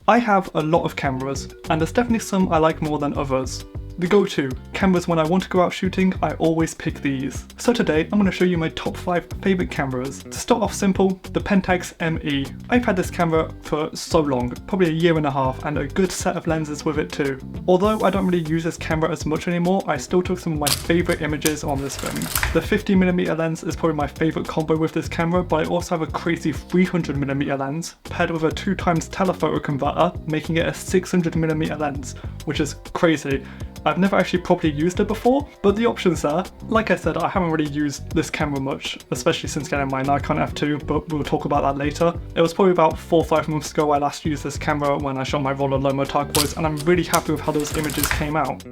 I have a lot of cameras, and there's definitely some I like more than others. The go-to cameras when I want to go out shooting, I always pick these. So today I'm going to show you my top 5 favourite cameras. To start off simple, the Pentax ME. I've had this camera for so long, probably a year and a half, and a good set of lenses with it too. Although I don't really use this camera as much anymore, I still took some of my favourite images on this thing. The 50mm lens is probably my favourite combo with this camera, but I also have a crazy 300mm lens paired with a 2x telephoto converter, making it a 600mm lens, which is crazy. I've never actually properly used it before, but the option's there. Like I said, I haven't really used this camera much, especially since getting my Nikon F2, but we'll talk about that later. It was probably about 4 or 5 months ago I last used this camera when I shot my Roller Lomo turquoise, and I'm really happy with how those images came out.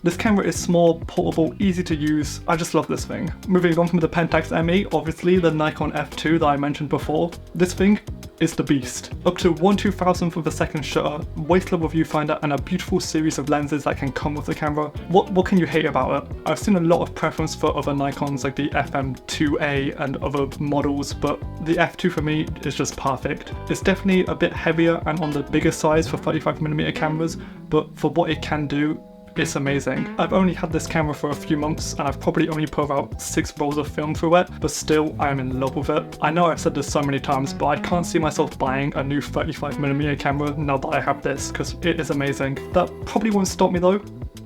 This camera is small, portable, easy to use. I just love this thing. Moving on from the Pentax ME, obviously the Nikon F2 that I mentioned before. This thing is the beast. Up to 1/2000th of a second shutter, waist level viewfinder, and a beautiful series of lenses that can come with the camera. What can you hate about it? I've seen a lot of preference for other Nikons like the FM2A and other models, but the F2 for me is just perfect. It's definitely a bit heavier and on the bigger size for 35mm cameras, but for what it can do, it's amazing. I've only had this camera for a few months and I've probably only put about 6 rolls of film through it, but still I am in love with it. I know I've said this so many times, but I can't see myself buying a new 35mm camera now that I have this, because it is amazing. That probably won't stop me though,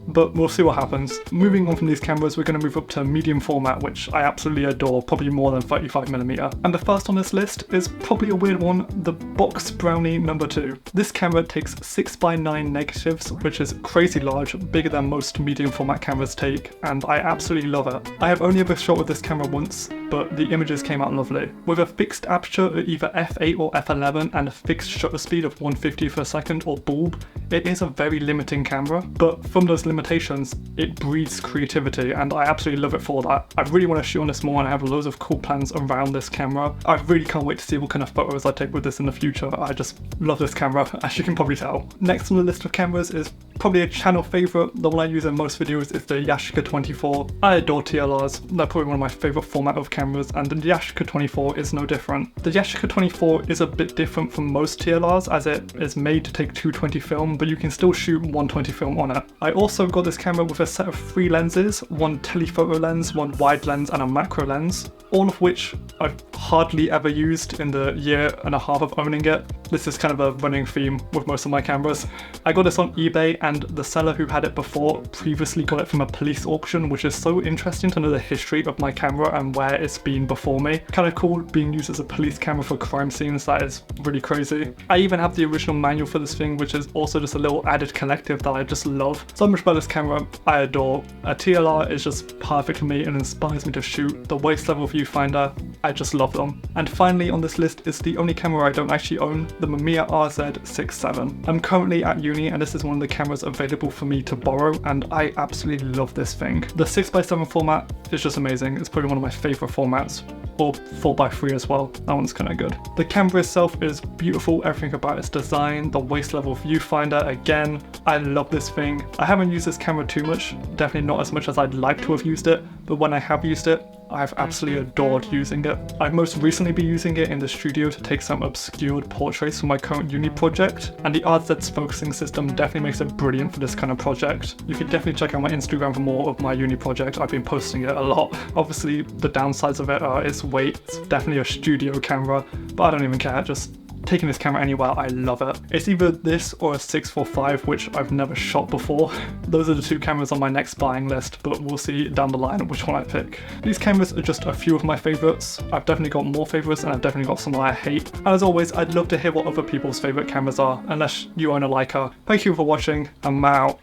but we'll see what happens. Moving on from these cameras, we're going to move up to medium format, which I absolutely adore, probably more than 35mm. And the first on this list is probably a weird one, the Box Brownie number 2. This camera takes 6x9 negatives, which is crazy large, bigger than most medium format cameras take, and I absolutely love it. I have only ever shot with this camera once, but the images came out lovely. With a fixed aperture at either f8 or f11 and a fixed shutter speed of 1/50th a second or bulb, it is a very limiting camera, but from those limitations, it breeds creativity, and I absolutely love it for that. I really want to shoot on this more, and I have loads of cool plans around this camera. I really can't wait to see what kind of photos I take with this in the future. I just love this camera, as you can probably tell. Next on the list of cameras is probably a channel favourite. The one I use in most videos is the Yashica 24. I adore TLRs, they're probably one of my favourite format of cameras, and the Yashica 24 is no different. The Yashica 24 is a bit different from most TLRs, as it is made to take 220 film, but you can still shoot 120 film on it. I also got this camera with a set of 3 lenses, one telephoto lens, one wide lens, and a macro lens, all of which I've hardly ever used in the year and a half of owning it. This is kind of a running theme with most of my cameras. I got this on eBay, and the seller who had it before previously got it from a police auction, which is so interesting to know the history of my camera and where it's been before me. Kind of cool being used as a police camera for crime scenes, that is really crazy. I even have the original manual for this thing, which is also just a little added collective that I just love. So much about this camera I adore. A TLR is just perfect for me and inspires me to shoot. The waist level viewfinder, I just love them. And finally on this list is the only camera I don't actually own, the Mamiya RZ67. I'm currently at uni, and this is one of the cameras available for me to borrow, and I absolutely love this thing. The 6x7 format is just amazing. It's probably one of my favourite formats, or 4x3 as well. That one's kind of good. The camera itself is beautiful, everything about its design, the waist level viewfinder, again, I love this thing. I haven't used this camera too much, definitely not as much as I'd like to have used it, but when I have used it, I've absolutely adored using it. I've most recently been using it in the studio to take some obscured portraits for my current uni project, and the RZ's focusing system definitely makes it brilliant for this kind of project. You can definitely check out my Instagram for more of my uni project. I've been posting it a lot. Obviously the downsides of it are its weight. It's definitely a studio camera, but I don't even care. Just taking this camera anywhere, I love it. It's either this or a 645, which I've never shot before. Those are the 2 cameras on my next buying list, but we'll see down the line which one I pick. These cameras are just a few of my favourites. I've definitely got more favourites, and I've definitely got some that I hate. And as always, I'd love to hear what other people's favourite cameras are, unless you own a Leica. Thank you for watching, and I'm out.